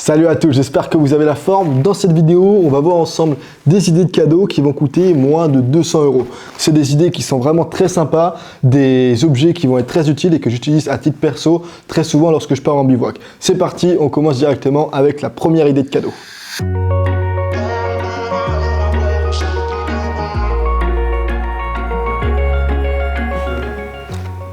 Salut à tous, j'espère que vous avez la forme. Dans cette vidéo, on va voir ensemble des idées de cadeaux qui vont coûter moins de 200 €. C'est des idées qui sont vraiment très sympas, des objets qui vont être très utiles et que j'utilise à titre perso très souvent lorsque je pars en bivouac. C'est parti, on commence directement avec la première idée de cadeau.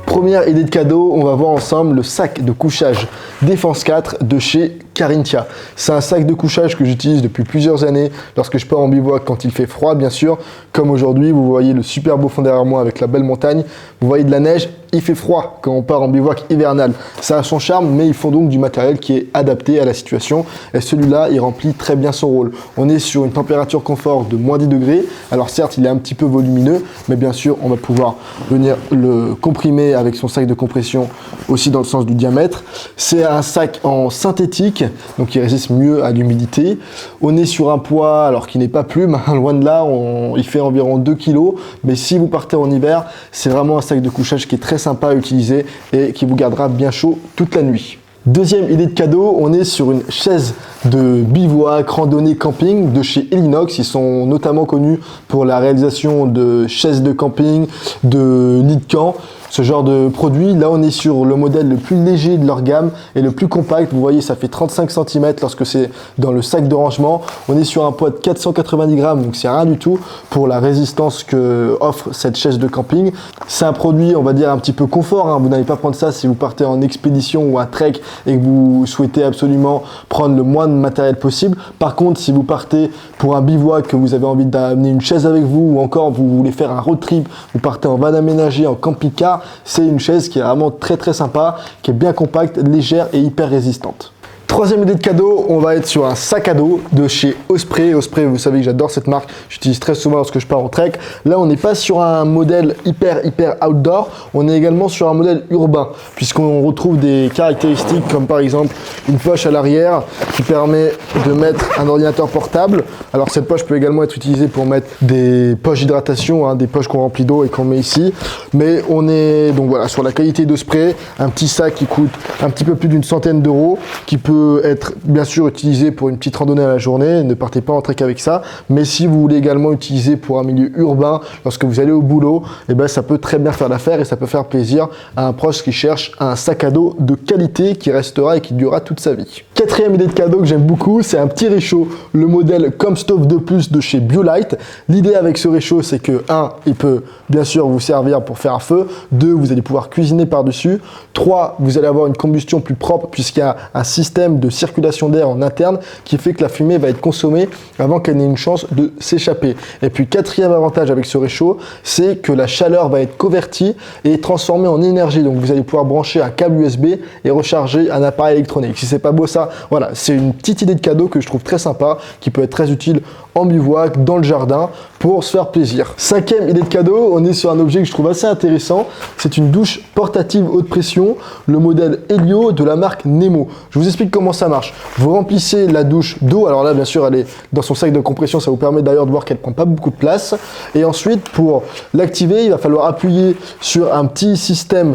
Première idée de cadeau, on va voir ensemble le sac de couchage Défense 4 de chez Carinthia. C'est un sac de couchage que j'utilise depuis plusieurs années lorsque je pars en bivouac quand il fait froid bien sûr. Comme aujourd'hui, vous voyez le super beau fond derrière moi avec la belle montagne. Vous voyez de la neige, il fait froid quand on part en bivouac hivernal. Ça a son charme, mais il faut donc du matériel qui est adapté à la situation. Et celui-là, il remplit très bien son rôle. On est sur une température confort de moins 10 degrés. Alors certes, il est un petit peu volumineux, mais bien sûr, on va pouvoir venir le comprimer avec son sac de compression aussi dans le sens du diamètre. C'est un sac en synthétique, donc il résiste mieux à l'humidité. On est sur un poids, alors qui n'est pas plume, loin de là, il fait environ 2 kg. Mais si vous partez en hiver, c'est vraiment un sac de couchage qui est très sympa à utiliser et qui vous gardera bien chaud toute la nuit. Deuxième idée de cadeau, on est sur une chaise de bivouac, randonnée, camping de chez Elinox. Ils sont notamment connus pour la réalisation de chaises de camping, de lits de camp, ce genre de produit. Là, on est sur le modèle le plus léger de leur gamme et le plus compact. Vous voyez, ça fait 35 cm lorsque c'est dans le sac de rangement. On est sur un poids de 490 grammes, donc c'est rien du tout pour la résistance que offre cette chaise de camping. C'est un produit, on va dire, un petit peu confort, hein. Vous n'allez pas prendre ça si vous partez en expédition ou un trek et que vous souhaitez absolument prendre le moins de matériel possible. Par contre, si vous partez pour un bivouac, que vous avez envie d'amener une chaise avec vous ou encore vous voulez faire un road trip, vous partez en van aménagé, en camping-car, c'est une chaise qui est vraiment très sympa, qui est bien compacte, légère et hyper résistante. Troisième idée de cadeau, on va être sur un sac à dos de chez Osprey. Osprey, vous savez que j'adore cette marque, j'utilise très souvent lorsque je pars en trek. Là, on n'est pas sur un modèle hyper outdoor, on est également sur un modèle urbain, puisqu'on retrouve des caractéristiques comme par exemple une poche à l'arrière qui permet de mettre un ordinateur portable. Alors cette poche peut également être utilisée pour mettre des poches d'hydratation, hein, des poches qu'on remplit d'eau et qu'on met ici. Mais on est donc voilà sur la qualité d'Osprey, un petit sac qui coûte un petit peu plus d'une centaine d'euros, qui peut être bien sûr utilisé pour une petite randonnée à la journée. Ne partez pas en trek avec ça, mais si vous voulez également utiliser pour un milieu urbain lorsque vous allez au boulot, et ben ça peut très bien faire l'affaire et ça peut faire plaisir à un proche qui cherche un sac à dos de qualité qui restera et qui durera toute sa vie. Quatrième idée de cadeau que j'aime beaucoup, c'est un petit réchaud, le modèle Comstove 2+ de chez BioLite. L'idée avec ce réchaud, c'est que 1, il peut bien sûr vous servir pour faire un feu, 2, vous allez pouvoir cuisiner par-dessus, 3, vous allez avoir une combustion plus propre puisqu'il y a un système de circulation d'air en interne qui fait que la fumée va être consommée avant qu'elle n'ait une chance de s'échapper. Et puis quatrième avantage avec ce réchaud, c'est que la chaleur va être convertie et transformée en énergie. Donc vous allez pouvoir brancher un câble USB et recharger un appareil électronique. Si c'est pas beau ça, voilà, c'est une petite idée de cadeau que je trouve très sympa, qui peut être très utile en bivouac, dans le jardin, pour se faire plaisir. Cinquième idée de cadeau, on est sur un objet que je trouve assez intéressant. C'est une douche portative haute pression, le modèle Helio de la marque Nemo. Je vous explique comment ça marche. Vous remplissez la douche d'eau. Alors là, bien sûr, elle est dans son sac de compression. Ça vous permet d'ailleurs de voir qu'elle prend pas beaucoup de place. Et ensuite, pour l'activer, il va falloir appuyer sur un petit système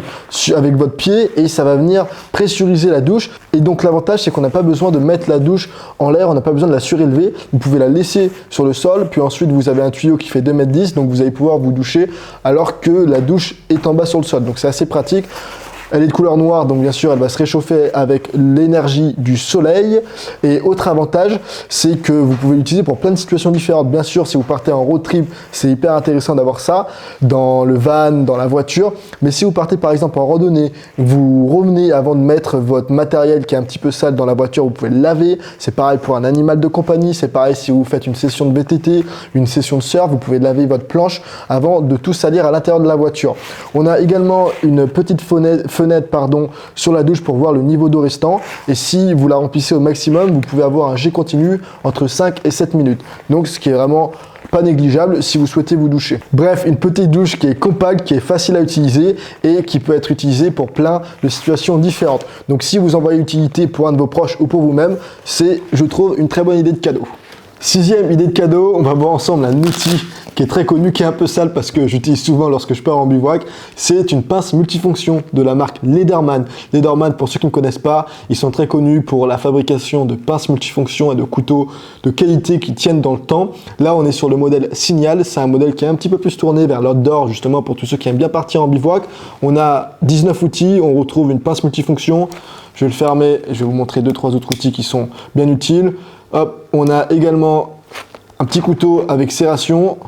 avec votre pied et ça va venir pressuriser la douche. Et donc l'avantage, c'est qu'on n'a pas besoin de mettre la douche en l'air, on n'a pas besoin de la surélever. Vous pouvez la laisser sur le sol, puis ensuite vous avez un tuyau qui fait 2,10 m, donc vous allez pouvoir vous doucher alors que la douche est en bas sur le sol. Donc c'est assez pratique. Elle est de couleur noire, donc bien sûr, elle va se réchauffer avec l'énergie du soleil. Et autre avantage, c'est que vous pouvez l'utiliser pour plein de situations différentes. Bien sûr, si vous partez en road trip, c'est hyper intéressant d'avoir ça dans le van, dans la voiture. Mais si vous partez par exemple en randonnée, vous revenez avant de mettre votre matériel qui est un petit peu sale dans la voiture, vous pouvez le laver. C'est pareil pour un animal de compagnie. C'est pareil si vous faites une session de VTT, une session de surf, vous pouvez laver votre planche avant de tout salir à l'intérieur de la voiture. On a également une petite fenêtre sur la douche pour voir le niveau d'eau restant, et si vous la remplissez au maximum, vous pouvez avoir un jet continu entre 5 et 7 minutes, donc ce qui est vraiment pas négligeable si vous souhaitez vous doucher. Bref, une petite douche qui est compacte, qui est facile à utiliser et qui peut être utilisée pour plein de situations différentes. Donc si vous en voyez utilité pour un de vos proches ou pour vous-même, c'est, je trouve, une très bonne idée de cadeau. Sixième idée de cadeau, on va voir ensemble un outil qui est très connu, qui est un peu sale parce que j'utilise souvent lorsque je pars en bivouac. C'est une pince multifonction de la marque Lederman. Lederman, pour ceux qui ne connaissent pas, ils sont très connus pour la fabrication de pinces multifonctions et de couteaux de qualité qui tiennent dans le temps. Là, on est sur le modèle Signal. C'est un modèle qui est un petit peu plus tourné vers l'outdoor, justement pour tous ceux qui aiment bien partir en bivouac. On a 19 outils, on retrouve une pince multifonction. Je vais le fermer et je vais vous montrer 2-3 autres outils qui sont bien utiles. Hop, on a également un petit couteau avec serration.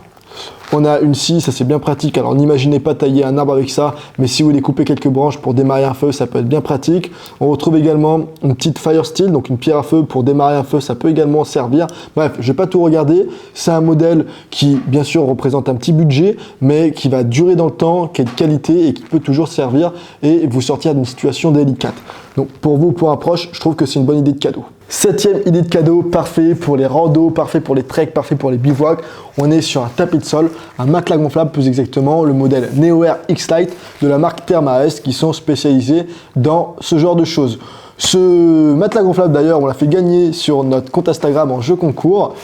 On a une scie, ça c'est bien pratique. Alors n'imaginez pas tailler un arbre avec ça, mais si vous voulez couper quelques branches pour démarrer un feu, ça peut être bien pratique. On retrouve également une petite fire steel, donc une pierre à feu pour démarrer un feu, ça peut également servir. Bref, je vais pas tout regarder. C'est un modèle qui, bien sûr, représente un petit budget, mais qui va durer dans le temps, qui est de qualité et qui peut toujours servir et vous sortir d'une situation délicate. Donc pour vous, pour un proche, je trouve que c'est une bonne idée de cadeau. Septième idée de cadeau, parfait pour les randos, parfait pour les treks, parfait pour les bivouacs. On est sur un tapis de sol, un matelas gonflable plus exactement, le modèle NeoAir X-Lite de la marque Thermaest qui sont spécialisés dans ce genre de choses. Ce matelas gonflable d'ailleurs, on l'a fait gagner sur notre compte Instagram en jeu concours.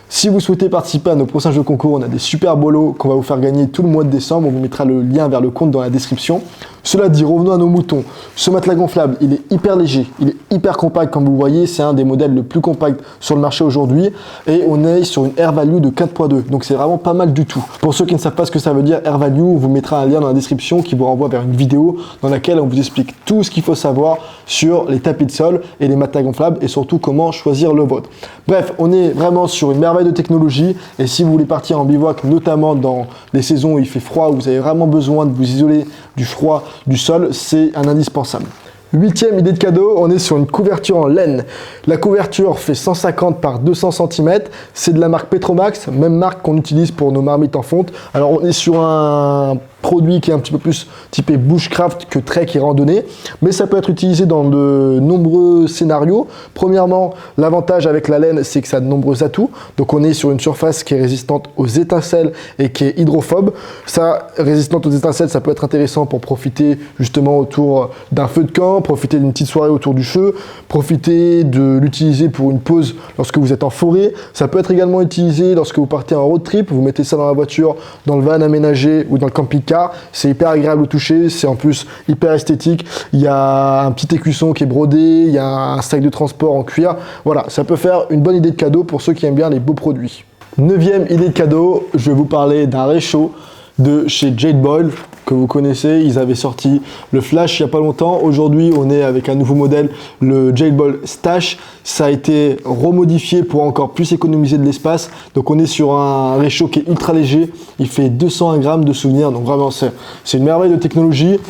Si vous souhaitez participer à nos prochains jeux concours, on a des super bolos qu'on va vous faire gagner tout le mois de décembre. On vous mettra le lien vers le compte dans la description. Cela dit, revenons à nos moutons. Ce matelas gonflable, il est hyper léger, il est hyper compact. Comme vous voyez, c'est un des modèles le plus compact sur le marché aujourd'hui. Et on est sur une Air Value de 4.2. Donc c'est vraiment pas mal du tout. Pour ceux qui ne savent pas ce que ça veut dire, Air Value, on vous mettra un lien dans la description qui vous renvoie vers une vidéo dans laquelle on vous explique tout ce qu'il faut savoir sur les tapis de sol et les matelas gonflables et surtout comment choisir le vôtre. Bref, on est vraiment sur une merveille de technologie. Et si vous voulez partir en bivouac, notamment dans les saisons où il fait froid, où vous avez vraiment besoin de vous isoler du froid du sol, c'est un indispensable. Huitième idée de cadeau, on est sur une couverture en laine. La couverture fait 150 par 200 cm, c'est de la marque Petromax, même marque qu'on utilise pour nos marmites en fonte. Alors on est sur un produit qui est un petit peu plus typé bushcraft que trek et randonnée, mais ça peut être utilisé dans de nombreux scénarios. Premièrement, l'avantage avec la laine, c'est que ça a de nombreux atouts. Donc on est sur une surface qui est résistante aux étincelles et qui est hydrophobe. Ça, résistante aux étincelles, ça peut être intéressant pour profiter justement autour d'un feu de camp, profiter d'une petite soirée autour du feu, profiter de l'utiliser pour une pause lorsque vous êtes en forêt. Ça peut être également utilisé lorsque vous partez en road trip, vous mettez ça dans la voiture, dans le van aménagé ou dans le camping-car. C'est hyper agréable au toucher, c'est en plus hyper esthétique. Il y a un petit écusson qui est brodé, il y a un sac de transport en cuir. Voilà, ça peut faire une bonne idée de cadeau pour ceux qui aiment bien les beaux produits. Neuvième idée de cadeau, je vais vous parler d'un réchaud de chez Jetboil que vous connaissez. Ils avaient sorti le Flash il n'y a pas longtemps. Aujourd'hui, on est avec un nouveau modèle, le Jetboil Stash. Ça a été remodifié pour encore plus économiser de l'espace. Donc on est sur un réchaud qui est ultra léger. Il fait 201 grammes de souvenirs. Donc vraiment, c'est une merveille de technologie.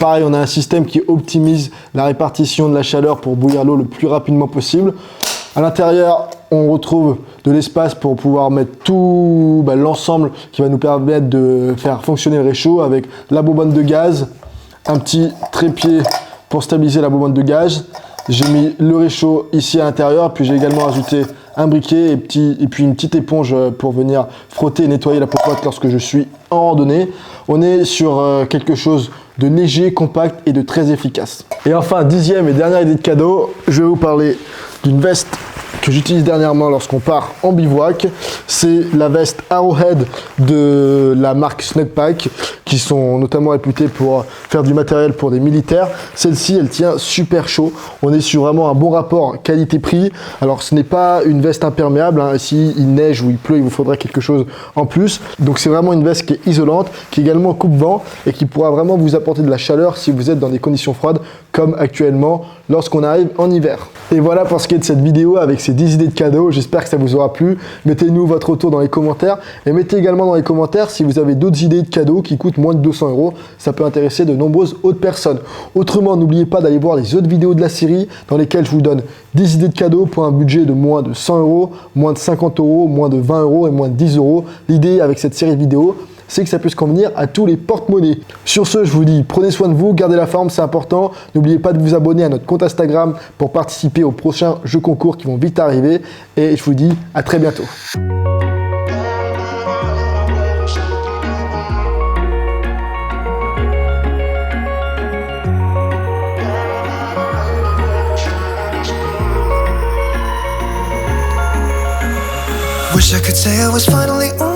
Pareil, on a un système qui optimise la répartition de la chaleur pour bouillir l'eau le plus rapidement possible. À l'intérieur, on retrouve de l'espace pour pouvoir mettre tout l'ensemble qui va nous permettre de faire fonctionner le réchaud avec la bonbonne de gaz, un petit trépied pour stabiliser la bonbonne de gaz. J'ai mis le réchaud ici à l'intérieur, puis j'ai également ajouté un briquet et puis une petite éponge pour venir frotter et nettoyer la popote lorsque je suis en randonnée. On est sur quelque chose de léger, compact et de très efficace. Et enfin, dixième et dernière idée de cadeau, je vais vous parler d'une veste que j'utilise dernièrement lorsqu'on part en bivouac. C'est la veste Arrowhead de la marque Snugpack, qui sont notamment réputés pour faire du matériel pour des militaires. Celle-ci, elle tient super chaud. On est sur vraiment un bon rapport qualité-prix. Alors, ce n'est pas une veste imperméable. S'il neige ou il pleut, il vous faudrait quelque chose en plus. Donc, c'est vraiment une veste qui est isolante, qui est également coupe-vent et qui pourra vraiment vous apporter de la chaleur si vous êtes dans des conditions froides, comme actuellement lorsqu'on arrive en hiver. Et voilà pour ce qui est de cette vidéo avec ces 10 idées de cadeaux. J'espère que ça vous aura plu. Mettez-nous votre retour dans les commentaires et mettez également dans les commentaires si vous avez d'autres idées de cadeaux qui coûtent moins de 200 €. Ça peut intéresser de nombreuses autres personnes. Autrement, n'oubliez pas d'aller voir les autres vidéos de la série dans lesquelles je vous donne 10 idées de cadeaux pour un budget de moins de 100 €, moins de 50 €, moins de 20 € et moins de 10 €. L'idée avec cette série de vidéos, c'est que ça puisse convenir à tous les porte-monnaies. Sur ce, je vous dis, prenez soin de vous, gardez la forme, c'est important. N'oubliez pas de vous abonner à notre compte Instagram pour participer aux prochains jeux concours qui vont vite arriver. Et je vous dis à très bientôt. Wish I could say I was finally on